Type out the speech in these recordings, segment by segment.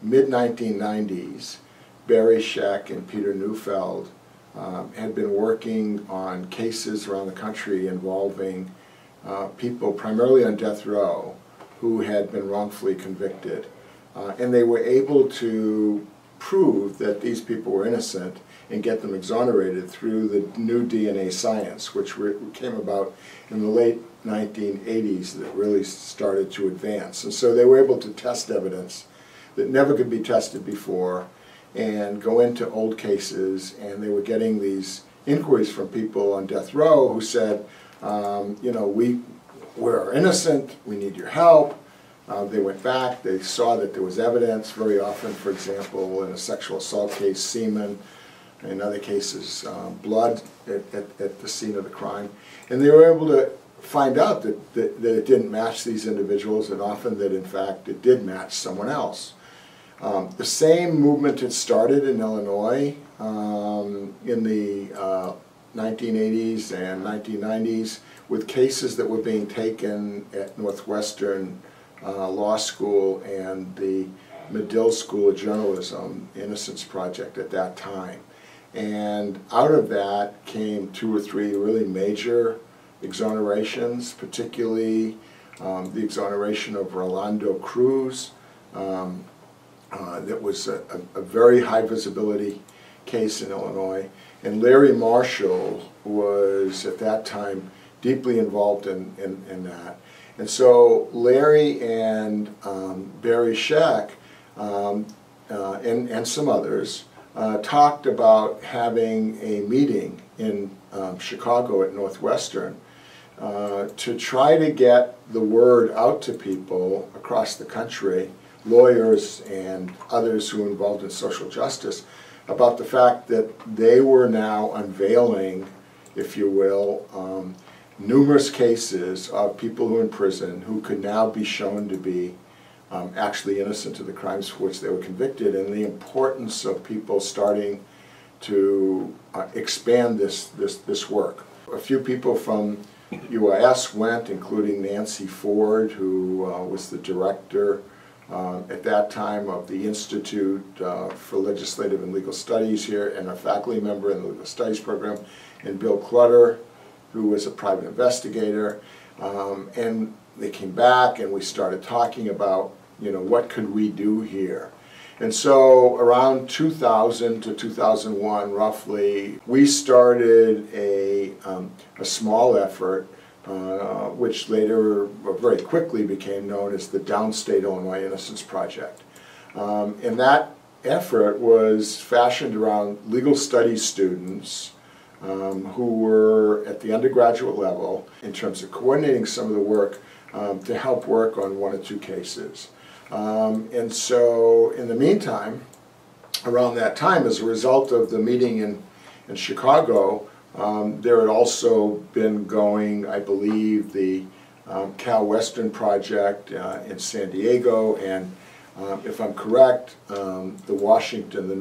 mid-1990s, Barry Scheck and Peter Neufeld had been working on cases around the country involving people primarily on death row who had been wrongfully convicted. And they were able to prove that these people were innocent and get them exonerated through the new DNA science, which came about in the late 1980s that really started to advance. And so they were able to test evidence that never could be tested before and go into old cases, and they were getting these inquiries from people on death row who said, you know, we're innocent, we need your help. They went back, they saw that there was evidence, very often, for example, in a sexual assault case, semen, in other cases, blood at the scene of the crime. And they were able to find out that it didn't match these individuals, and often that, in fact, it did match someone else. The same movement had started in Illinois in the 1980s and 1990s with cases that were being taken at Northwestern Law School and the Medill School of Journalism Innocence Project at that time. And out of that came 2 or 3 really major exonerations, particularly the exoneration of Rolando Cruz. That was a very high visibility case in Illinois. And Larry Marshall was at that time deeply involved in that. And so Larry and Barry Scheck and some others talked about having a meeting in Chicago at Northwestern to try to get the word out to people across the country, lawyers and others who were involved in social justice, about the fact that they were now unveiling, if you will, numerous cases of people who were in prison who could now be shown to be actually innocent of the crimes for which they were convicted, and the importance of people starting to expand this work. A few people from UIS went, including Nancy Ford, who was the director at that time of the Institute for Legislative and Legal Studies here, and a faculty member in the Legal Studies program, and Bill Clutter, who was a private investigator. And they came back and we started talking about, you know, what could we do here? And so around 2000 to 2001, roughly, we started a small effort which later, very quickly, became known as the Downstate Illinois Innocence Project. And that effort was fashioned around legal studies students who were at the undergraduate level in terms of coordinating some of the work to help work on 1 or 2 cases. And so in the meantime, around that time, as a result of the meeting in Chicago, there had also been going, I believe, the Cal Western Project in San Diego, and if I'm correct, the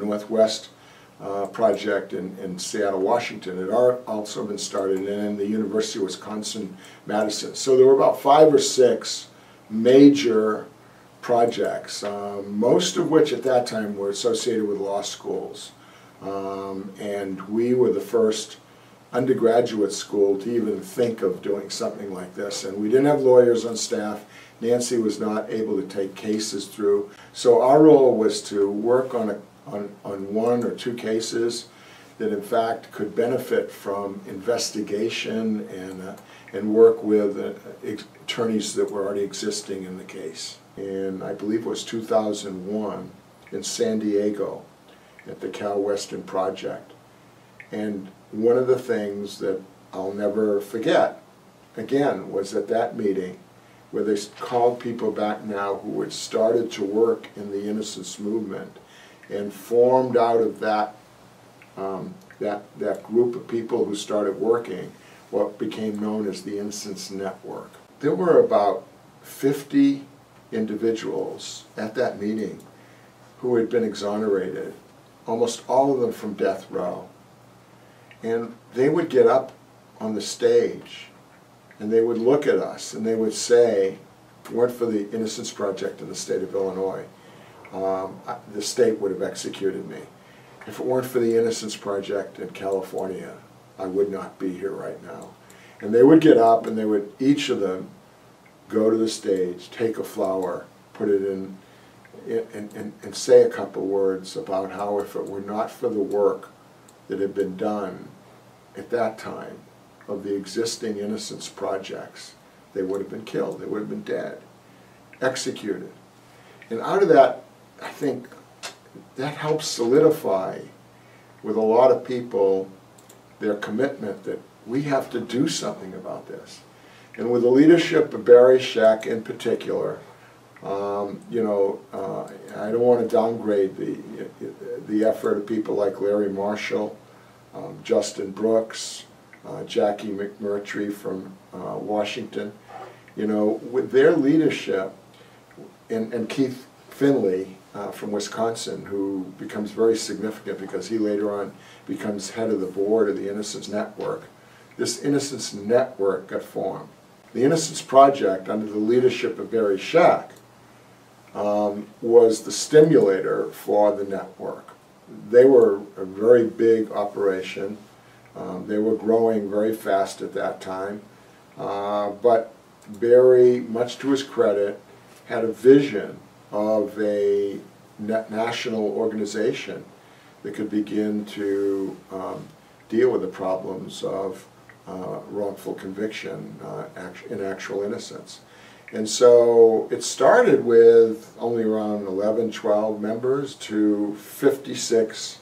Northwest project in Seattle, Washington had also been started, and then the University of Wisconsin-Madison. So there were about 5 or 6 major projects, most of which at that time were associated with law schools. And we were the first undergraduate school to even think of doing something like this. And we didn't have lawyers on staff. Nancy was not able to take cases through. So our role was to work on 1 or 2 cases that in fact could benefit from investigation and work with attorneys that were already existing in the case. And I believe it was 2001 in San Diego at the Cal Western Project. And one of the things that I'll never forget, again, was at that meeting where they called people back now who had started to work in the innocence movement and formed out of that, that group of people who started working what became known as the Innocence Network. There were about 50 individuals at that meeting who had been exonerated, almost all of them from death row. And they would get up on the stage and they would look at us and they would say, if it weren't for the Innocence Project in the state of Illinois, the state would have executed me. If it weren't for the Innocence Project in California, I would not be here right now. And they would get up and they would, each of them, go to the stage, take a flower, put it in, and say a couple words about how if it were not for the work that had been done at that time of the existing Innocence Projects, they would have been killed, they would have been dead, executed. And out of that, I think that helps solidify with a lot of people their commitment that we have to do something about this. And with the leadership of Barry Scheck in particular, you know, I don't want to downgrade the effort of people like Larry Marshall, Justin Brooks, Jackie McMurtry from Washington. You know, with their leadership, and Keith Finley from Wisconsin, who becomes very significant because he later on becomes head of the board of the Innocence Network. This Innocence Network got formed. The Innocence Project, under the leadership of Barry Scheck, was the stimulator for the network. They were a very big operation. They were growing very fast at that time. But Barry, much to his credit, had a vision of a national organization that could begin to deal with the problems of wrongful conviction in actual innocence. And so it started with only around 11, 12 members to 56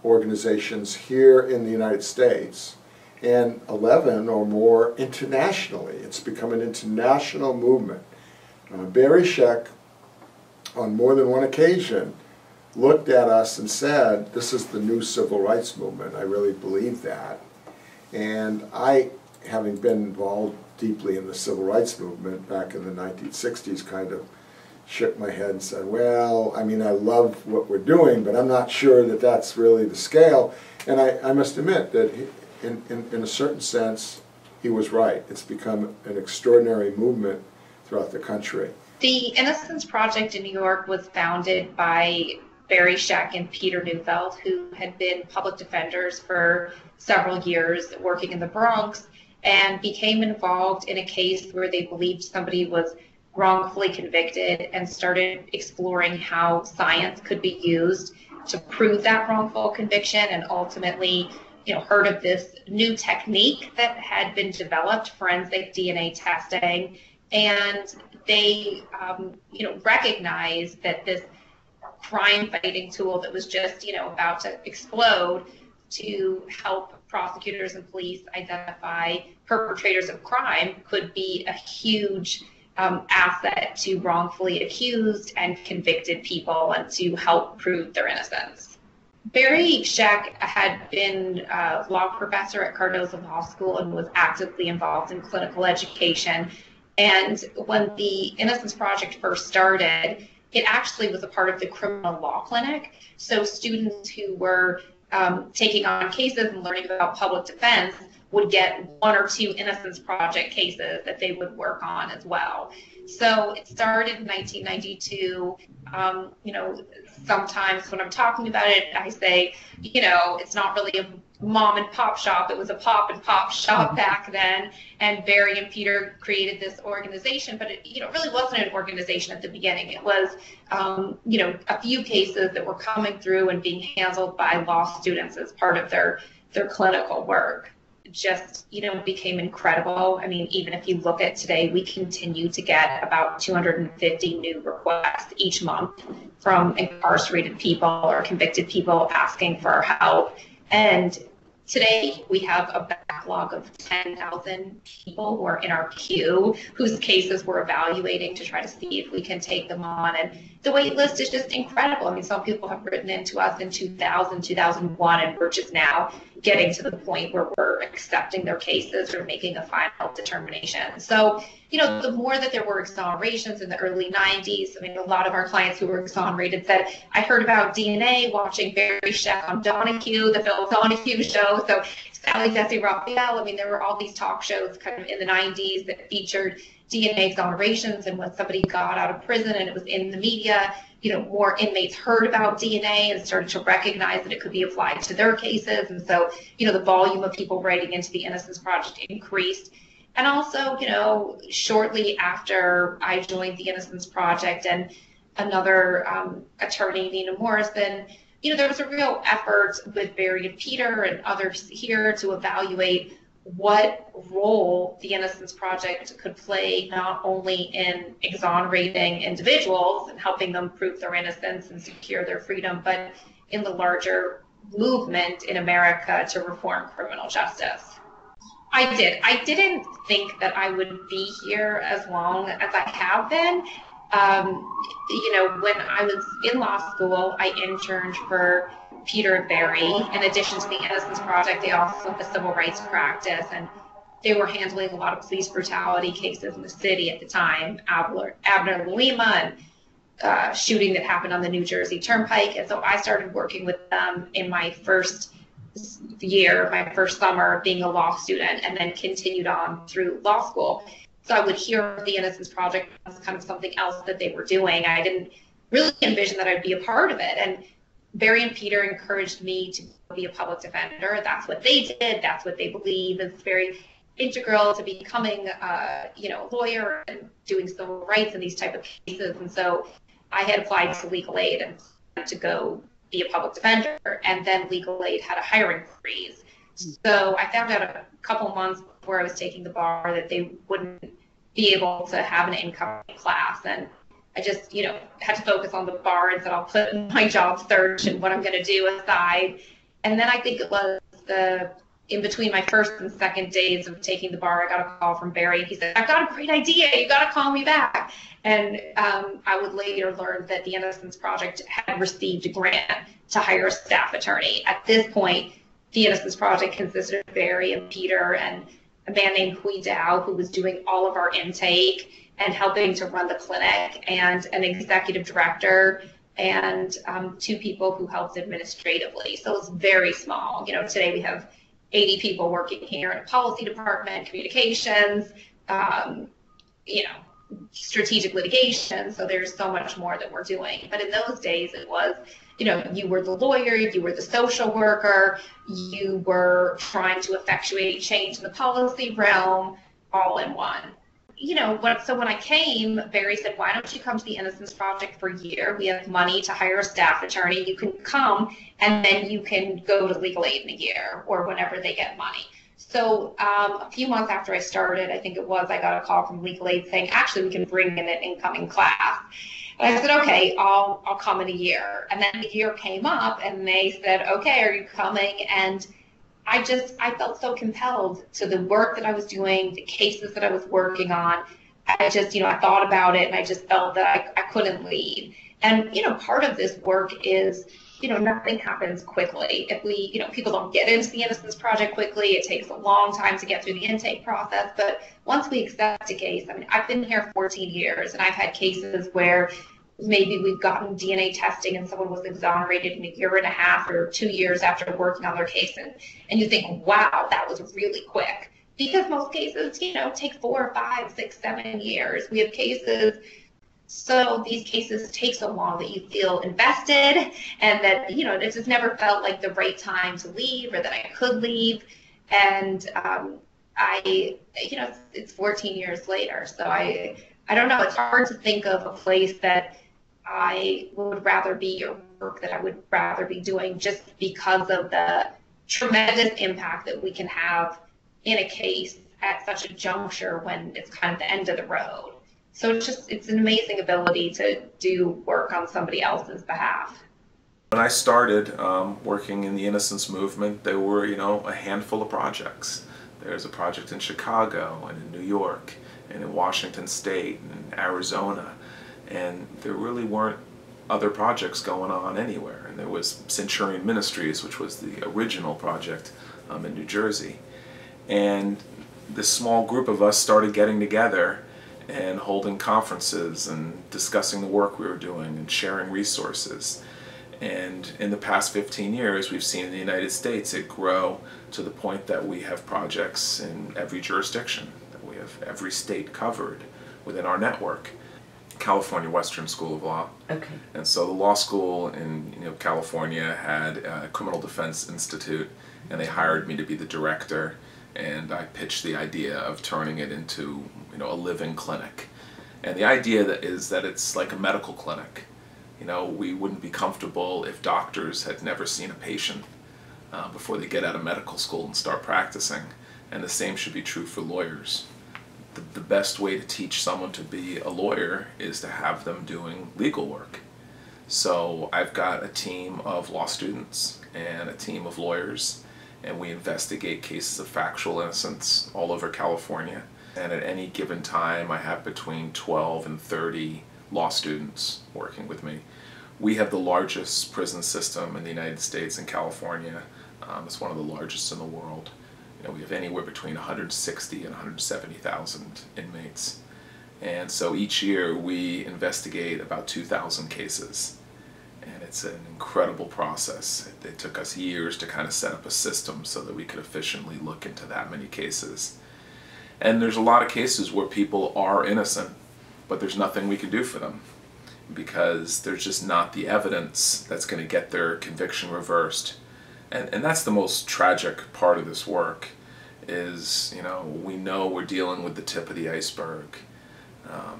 organizations here in the United States, and 11 or more internationally. It's become an international movement. Barry Scheck, on more than one occasion, looked at us and said, this is the new civil rights movement. I really believe that. And I, having been involved deeply in the civil rights movement back in the 1960s, kind of shook my head and said, well, I mean, I love what we're doing, but I'm not sure that that's really the scale. And I must admit that in a certain sense, he was right. It's become an extraordinary movement throughout the country. The Innocence Project in New York was founded by Barry Scheck and Peter Neufeld, who had been public defenders for several years working in the Bronx, and became involved in a case where they believed somebody was wrongfully convicted and started exploring how science could be used to prove that wrongful conviction, and ultimately, you know, heard of this new technique that had been developed, forensic DNA testing, and they, you know, recognized that this crime-fighting tool that was just, you know, about to explode to help prosecutors and police identify perpetrators of crime could be a huge asset to wrongfully accused and convicted people and to help prove their innocence. Barry Scheck had been a law professor at Cardozo Law School and was actively involved in clinical education. And when the Innocence Project first started, it actually was a part of the criminal law clinic. So students who were taking on cases and learning about public defense would get one or two Innocence Project cases that they would work on as well. So it started in 1992. You know, sometimes when I'm talking about it, I say, you know, it's not really a mom and pop shop. It was a pop and pop shop back then. And Barry and Peter created this organization, but it, you know, really wasn't an organization at the beginning. It was, you know, a few cases that were coming through and being handled by law students as part of their clinical work. Just, you know, became incredible. I mean, even if you look at today, we continue to get about 250 new requests each month from incarcerated people or convicted people asking for our help. And today we have a backlog of 10,000 people who are in our queue whose cases we're evaluating to try to see if we can take them on. And the wait list is just incredible. I mean, some people have written in to us in 2000, 2001, and we're just now getting to the point where we're accepting their cases or making a final determination. So, you know, the more that there were exonerations in the early 90s, I mean, a lot of our clients who were exonerated said, I heard about DNA watching Barry Scheck on Donahue, the Phil Donahue show. So Sally Jesse Raphael, I mean, there were all these talk shows kind of in the 90s that featured DNA exonerations, and when somebody got out of prison and it was in the media, more inmates heard about DNA and started to recognize that it could be applied to their cases. And so, the volume of people writing into the Innocence Project increased. And also, shortly after I joined the Innocence Project and another attorney, Nina Morrison, there was a real effort with Barry and Peter and others here to evaluate what role the Innocence Project could play, not only in exonerating individuals and helping them prove their innocence and secure their freedom, but in the larger movement in America to reform criminal justice. I did. I didn't think that I would be here as long as I have been. When I was in law school, I interned for Peter and Barry. In addition to the Innocence Project, they also have a civil rights practice, and they were handling a lot of police brutality cases in the city at the time, Abner Lima and shooting that happened on the New Jersey Turnpike. And so I started working with them in my first year, my first summer of being a law student, and then continued on through law school. So I would hear of the Innocence Project as kind of something else that they were doing. I didn't really envision that I'd be a part of it. And Barry and Peter encouraged me to be a public defender. That's what they did. That's what they believe is very integral to becoming a lawyer and doing civil rights in these type of cases. And so I had applied to legal aid and to go be a public defender, and then legal aid had a hiring freeze. So I found out a couple months before I was taking the bar that they wouldn't be able to have an incoming class, and I just had to focus on the bar and said I'll put my job search and what I'm going to do aside. And then I think it was in between my first and second days of taking the bar, I got a call from Barry. He said, "I've got a great idea. You got to call me back." And I would later learn that the Innocence Project had received a grant to hire a staff attorney. At this point, the Innocence Project consisted of Barry and Peter and a man named Hui Dao, who was doing all of our intake and helping to run the clinic, and an executive director, and 2 people who helped administratively. So it was very small. Today we have 80 people working here in a policy department, communications, strategic litigation. So there's so much more that we're doing. But in those days, it was, you were the lawyer, you were the social worker, you were trying to effectuate change in the policy realm, all in one. So when I came, Barry said, "Why don't you come to the Innocence Project for a year? We have money to hire a staff attorney. You can come, and then you can go to legal aid in a year or whenever they get money." So a few months after I started, I think it was, I got a call from legal aid saying, "Actually, we can bring in an incoming class." And I said, "Okay, I'll come in a year." And then the year came up, and they said, "Okay, are you coming?" And I felt so compelled to the work that I was doing, the cases that I was working on. I thought about it, and I just felt that I couldn't leave. And, part of this work is, nothing happens quickly. If people don't get into the Innocence Project quickly, it takes a long time to get through the intake process. But once we accept a case, I've been here 14 years, and I've had cases where maybe we've gotten DNA testing and someone was exonerated in a year and a half or 2 years after working on their case. And you think, wow, that was really quick. Because most cases, take 4, 5, 6, 7 years. We have cases, so these cases take so long that you feel invested, and that, it just never felt like the right time to leave or that I could leave. And it's 14 years later. So I don't know, it's hard to think of a place that I would rather be, or work that I would rather be doing, just because of the tremendous impact that we can have in a case at such a juncture when it's kind of the end of the road. So it's an amazing ability to do work on somebody else's behalf. When I started working in the Innocence Movement, there were, a handful of projects. There's a project in Chicago and in New York and in Washington State and in Arizona. And there really weren't other projects going on anywhere. And there was Centurion Ministries, which was the original project in New Jersey. And this small group of us started getting together and holding conferences and discussing the work we were doing and sharing resources. And in the past 15 years, we've seen in the United States it grow to the point that we have projects in every jurisdiction, that we have every state covered within our network. California Western School of Law. Okay. And so the law school in California had a criminal defense institute, and they hired me to be the director, and I pitched the idea of turning it into a living clinic. And the idea is that it's like a medical clinic. We wouldn't be comfortable if doctors had never seen a patient before they get out of medical school and start practicing. And the same should be true for lawyers. The best way to teach someone to be a lawyer is to have them doing legal work. So I've got a team of law students and a team of lawyers, and we investigate cases of factual innocence all over California. And at any given time, I have between 12 and 30 law students working with me. We have the largest prison system in the United States in California. It's one of the largest in the world. We have anywhere between 160 and 170,000 inmates. And so each year we investigate about 2,000 cases. And it's an incredible process. It took us years to kind of set up a system so that we could efficiently look into that many cases. And there's a lot of cases where people are innocent, but there's nothing we can do for them because there's just not the evidence that's going to get their conviction reversed. And that's the most tragic part of this work is, we know we're dealing with the tip of the iceberg.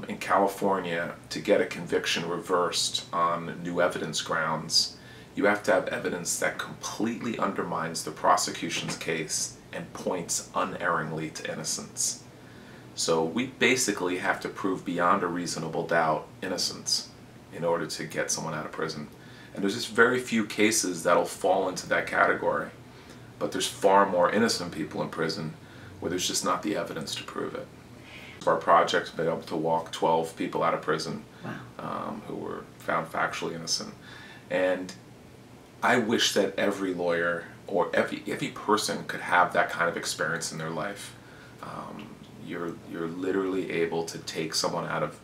In California, to get a conviction reversed on new evidence grounds, you have to have evidence that completely undermines the prosecution's case and points unerringly to innocence. So we basically have to prove beyond a reasonable doubt innocence in order to get someone out of prison. And there's just very few cases that'll fall into that category. But there's far more innocent people in prison where there's just not the evidence to prove it. Our project's been able to walk 12 people out of prison. Wow. Who were found factually innocent. And I wish that every lawyer or every person could have that kind of experience in their life. You're literally able to take someone out of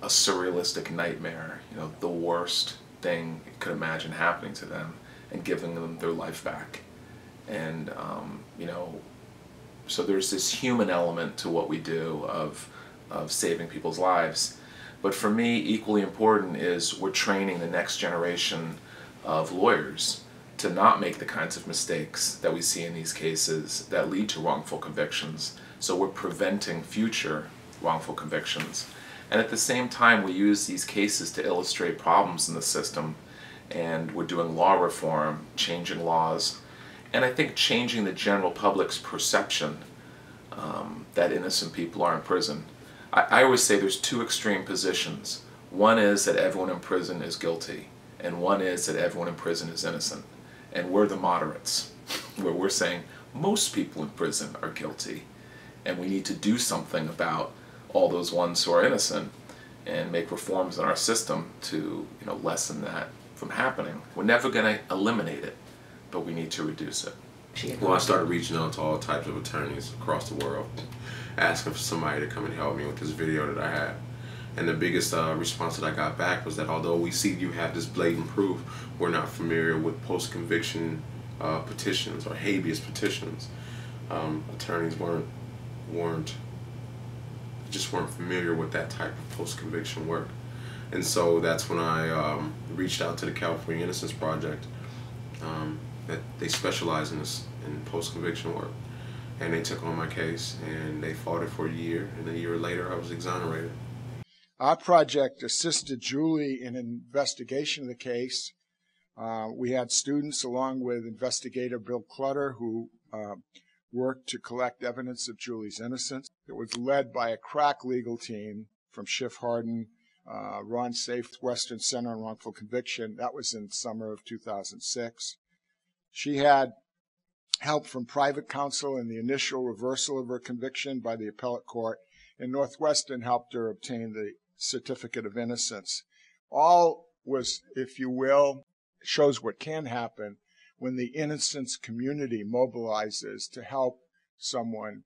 a surrealistic nightmare, the worst thing you could imagine happening to them, and giving them their life back. And so there's this human element to what we do of saving people's lives. But for me, equally important is we're training the next generation of lawyers to not make the kinds of mistakes that we see in these cases that lead to wrongful convictions. So we're preventing future wrongful convictions. And at the same time, we use these cases to illustrate problems in the system, and we're doing law reform, changing laws, and I think changing the general public's perception that innocent people are in prison. I always say there's two extreme positions. One is that everyone in prison is guilty, and one is that everyone in prison is innocent. And we're the moderates, where we're saying most people in prison are guilty, and we need to do something about all those ones who are innocent and make reforms in our system to lessen that from happening. We're never going to eliminate it, but we need to reduce it. Well, I started reaching out to all types of attorneys across the world, asking for somebody to come and help me with this video that I had. And the biggest response that I got back was that although we see you have this blatant proof, we're not familiar with post-conviction petitions or habeas petitions. Attorneys just weren't familiar with that type of post-conviction work. And so that's when I reached out to the California Innocence Project. That they specialize in this, in post-conviction work. And they took on my case, and they fought it for a year, and a year later I was exonerated. Our project assisted Julie in an investigation of the case. We had students along with investigator Bill Clutter who worked to collect evidence of Julie's innocence. It was led by a crack legal team from Schiff Hardin, Ron Safe, Western Center on Wrongful Conviction. That was in summer of 2006. She had help from private counsel in the initial reversal of her conviction by the appellate court, and Northwestern helped her obtain the certificate of innocence. All was, if you will, shows what can happen when the innocence community mobilizes to help someone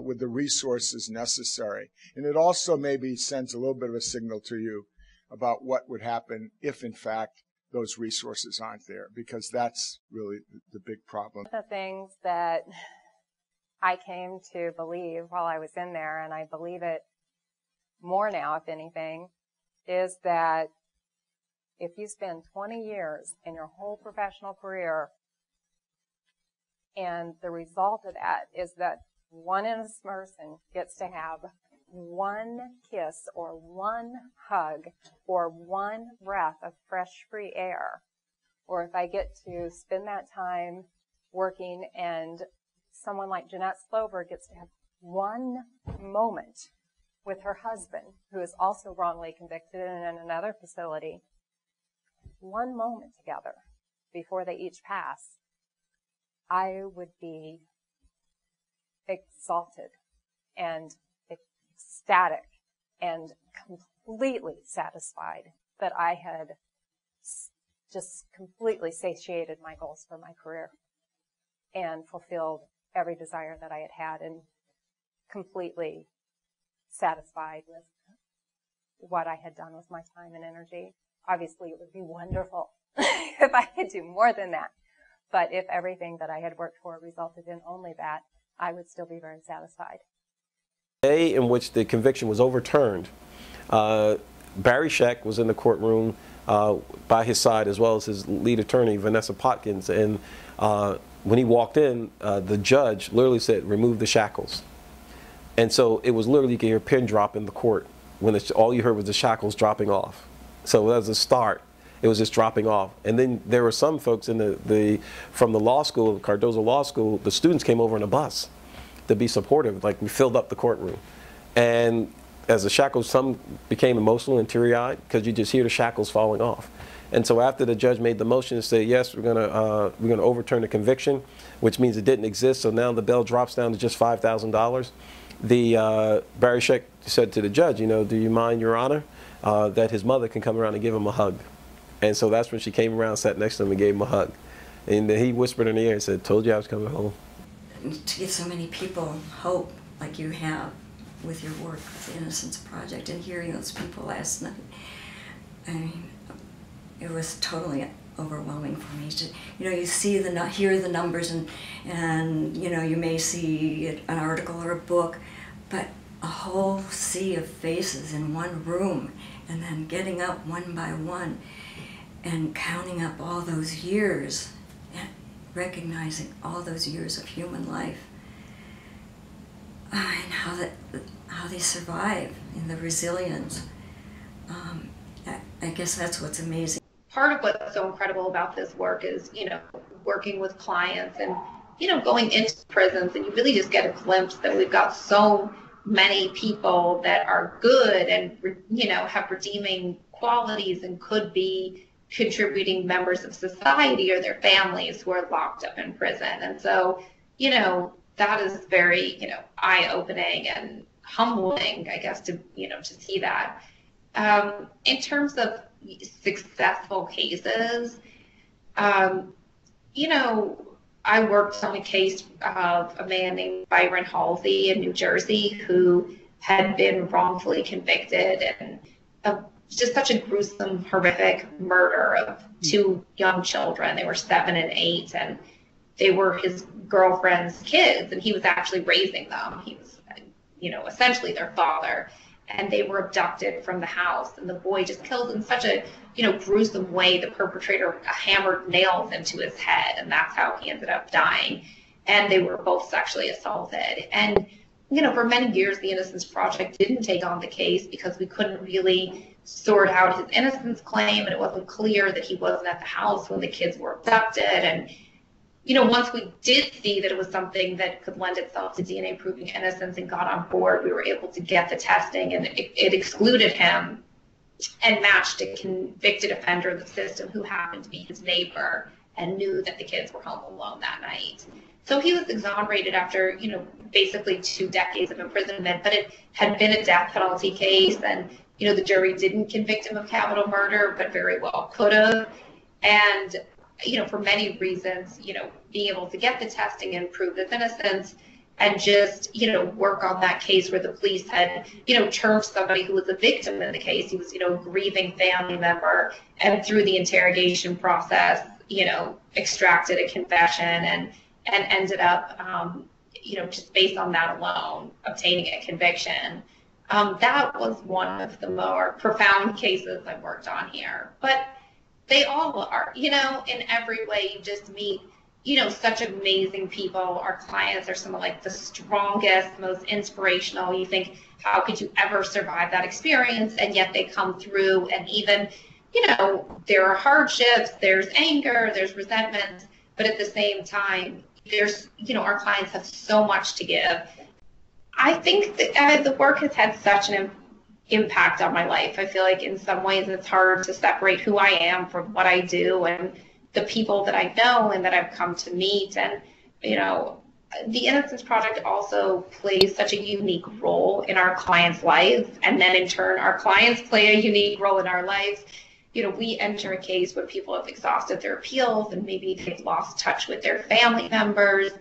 with the resources necessary. And it also maybe sends a little bit of a signal to you about what would happen if, in fact, those resources aren't there, because that's really the big problem. The things that I came to believe while I was in there, and I believe it more now, if anything, is that if you spend 20 years in your whole professional career, and the result of that is that one innocent person gets to have one kiss or one hug or one breath of fresh, free air, or if I get to spend that time working and someone like Jeanette Slover gets to have one moment with her husband, who is also wrongly convicted and in another facility, one moment together before they each pass, I would be exalted and ecstatic and completely satisfied that I had just completely satiated my goals for my career and fulfilled every desire that I had had, and completely satisfied with what I had done with my time and energy. Obviously, it would be wonderful if I could do more than that. But if everything that I had worked for resulted in only that, I would still be very satisfied. The day in which the conviction was overturned, Barry Scheck was in the courtroom by his side, as well as his lead attorney, Vanessa Potkin. And when he walked in, the judge literally said, "Remove the shackles." And so it was literally, you could hear a pin drop in the court when all you heard was the shackles dropping off. So that was a start. It was just dropping off. And then there were some folks in from the law school, Cardozo Law School, the students came over in a bus to be supportive. Like, we filled up the courtroom. And as the shackles, some became emotional and teary-eyed because you just hear the shackles falling off. And so after the judge made the motion to say, yes, we're gonna overturn the conviction, which means it didn't exist, so now the bail drops down to just $5,000. Barry Scheck said to the judge, you know, do you mind, Your Honor, that his mother can come around and give him a hug? And so that's when she came around, sat next to him, and gave him a hug. And he whispered in the ear and said, "Told you I was coming home." To give so many people hope, like you have with your work with the Innocence Project, and hearing those people last night, I mean, it was totally overwhelming for me to, you know, you see hear the numbers, and you know, you may see an article or a book, but a whole sea of faces in one room, and then getting up one by one and counting up all those years and recognizing all those years of human life, and how they survive, and the resilience. I guess that's what's amazing. Part of what's so incredible about this work is, you know, working with clients and, you know, going into prisons, and you really just get a glimpse that we've got so many people that are good and, you know, have redeeming qualities and could be contributing members of society, or their families who are locked up in prison. And so, you know, that is very, you know, eye-opening and humbling, I guess, to, you know, to see that. In terms of successful cases, you know, I worked on a case of a man named Byron Halsey in New Jersey who had been wrongfully convicted, and just such a gruesome, horrific murder of two young children. They were 7 and 8, and they were his girlfriend's kids, and he was actually raising them. He was, you know, essentially their father. And they were abducted from the house, and the boy just killed in such a, you know, gruesome way. The perpetrator hammered nails into his head, and that's how he ended up dying. And they were both sexually assaulted. And, you know, for many years, the Innocence Project didn't take on the case because we couldn't really sort out his innocence claim, and it wasn't clear that he wasn't at the house when the kids were abducted. And, you know, once we did see that it was something that could lend itself to DNA proving innocence and got on board, we were able to get the testing, and it excluded him and matched a convicted offender in the system who happened to be his neighbor and knew that the kids were home alone that night. So he was exonerated after, you know, basically 2 decades of imprisonment, but it had been a death penalty case, and, you know, the jury didn't convict him of capital murder, but very well could have. And, you know, for many reasons, you know, being able to get the testing and prove his innocence and just, work on that case where the police had, turned somebody who was a victim in the case. He was, a grieving family member, and through the interrogation process, extracted a confession and ended up, just based on that alone, obtaining a conviction. That was one of the more profound cases I've worked on here. But they all are, in every way. You just meet, such amazing people. Our clients are some of like the strongest, most inspirational. You think, how could you ever survive that experience? And yet they come through, and even, there are hardships, there's anger, there's resentment, but at the same time, there's, our clients have so much to give. I think that the work has had such an impact on my life. I feel like in some ways it's hard to separate who I am from what I do and the people that I know and that I've come to meet. And, the Innocence Project also plays such a unique role in our clients' lives. And then in turn, our clients play a unique role in our lives. We enter a case when people have exhausted their appeals and maybe they've lost touch with their family members.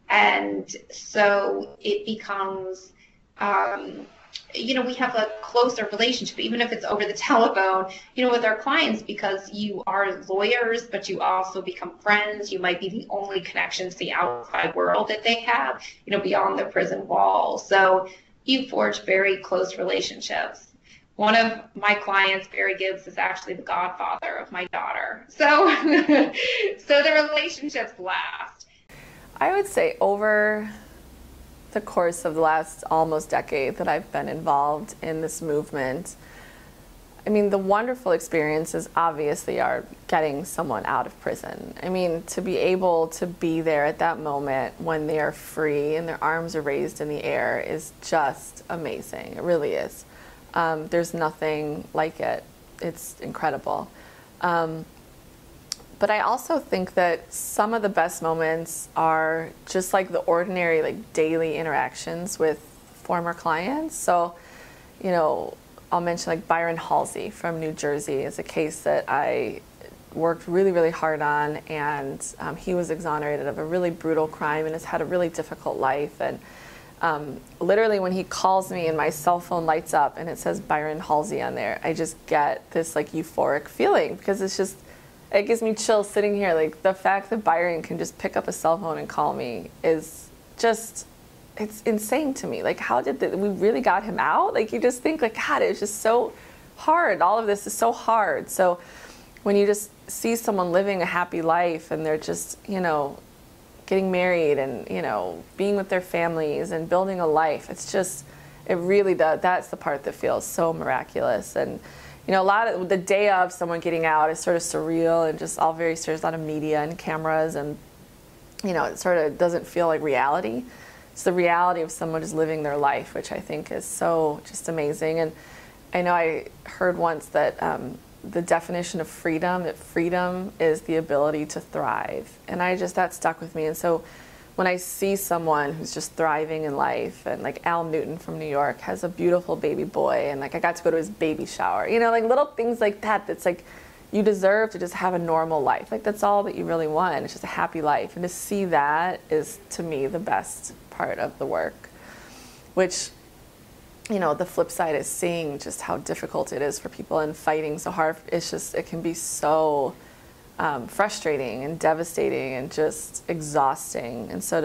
And so it becomes, we have a closer relationship, even if it's over the telephone, with our clients, because you are lawyers, but you also become friends. You might be the only connection to the outside world that they have, beyond the prison walls. So you forge very close relationships. One of my clients, Barry Gibbs, is actually the godfather of my daughter. So, so the relationships last. I would say over the course of the last almost decade that I've been involved in this movement, I mean, the wonderful experiences obviously are getting someone out of prison. I mean, to be able to be there at that moment when they are free and their arms are raised in the air is just amazing. It really is. There's nothing like it. It's incredible. But I also think that some of the best moments are just like the ordinary, like daily interactions with former clients. So, I'll mention like Byron Halsey from New Jersey is a case that I worked really, really hard on, and he was exonerated of a really brutal crime and has had a really difficult life. And literally when he calls me and my cell phone lights up and it says Byron Halsey on there, I just get this like euphoric feeling, because it gives me chills sitting here. Like the fact that Byron can just pick up a cell phone and call me is just, it's insane to me. Like, how did we really got him out? Like, you just think like, God, it was just so hard. All of this is so hard. So when you just see someone living a happy life and they're just, getting married and, being with their families and building a life, it's just, it really does. That's the part that feels so miraculous. And, a lot of the day of someone getting out is sort of surreal and just all very serious, a lot of media and cameras, and, it sort of doesn't feel like reality. It's the reality of someone just living their life, which I think is so just amazing. And I know I heard once that the definition of freedom, that freedom is the ability to thrive. And that stuck with me. And so when I see someone who's just thriving in life, and like Al Newton from New York has a beautiful baby boy, and like I got to go to his baby shower, like little things like that, that's like, you deserve to just have a normal life. Like that's all that you really want. It's just a happy life. And to see that is, to me, the best part of the work, which, the flip side is seeing just how difficult it is for people and fighting so hard. It can be so frustrating and devastating and just exhausting. And so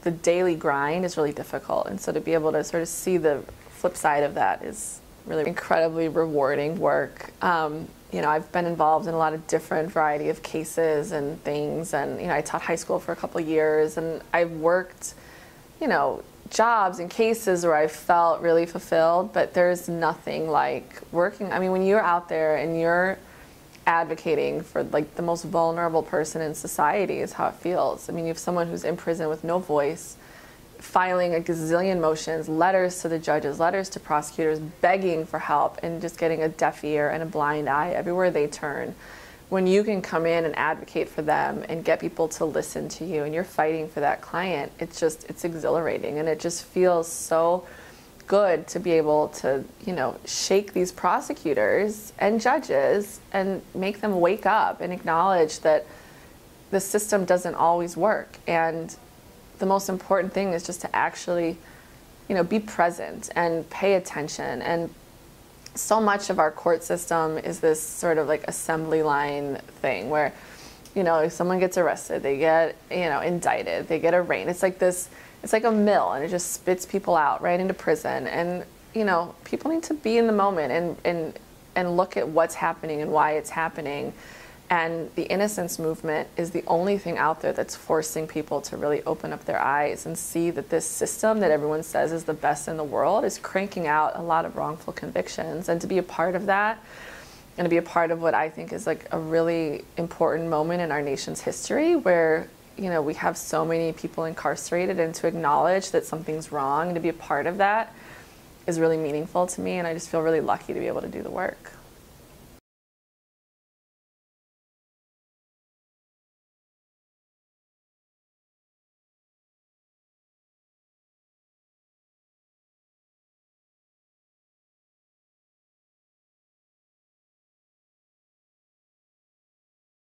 the daily grind is really difficult. And so to be able to sort of see the flip side of that is really incredibly rewarding work. I've been involved in a lot of different variety of cases and things. And, I taught high school for a couple of years, and I've worked, jobs and cases where I felt really fulfilled, but there's nothing like working. I mean, when you're out there and you're advocating for like the most vulnerable person in society is how it feels. I mean, you have someone who's in prison with no voice, filing a gazillion motions, letters to the judges, letters to prosecutors, begging for help, and just getting a deaf ear and a blind eye everywhere they turn. When you can come in and advocate for them and get people to listen to you, and you're fighting for that client, it's exhilarating, and it just feels so good to be able to, shake these prosecutors and judges and make them wake up and acknowledge that the system doesn't always work. And the most important thing is just to actually, you know, be present and pay attention. And so much of our court system is this sort of like assembly line thing where, you know, if someone gets arrested, they get, you know, indicted, they get arraigned. It's like this, it's like a mill, and it just spits people out right into prison. And, you know, people need to be in the moment and look at what's happening and why it's happening. And the innocence movement is the only thing out there that's forcing people to really open up their eyes and see that this system that everyone says is the best in the world is cranking out a lot of wrongful convictions. And to be a part of that, and to be a part of what I think is like a really important moment in our nation's history where, you know, we have so many people incarcerated, and to acknowledge that something's wrong and to be a part of that is really meaningful to me. And I just feel really lucky to be able to do the work.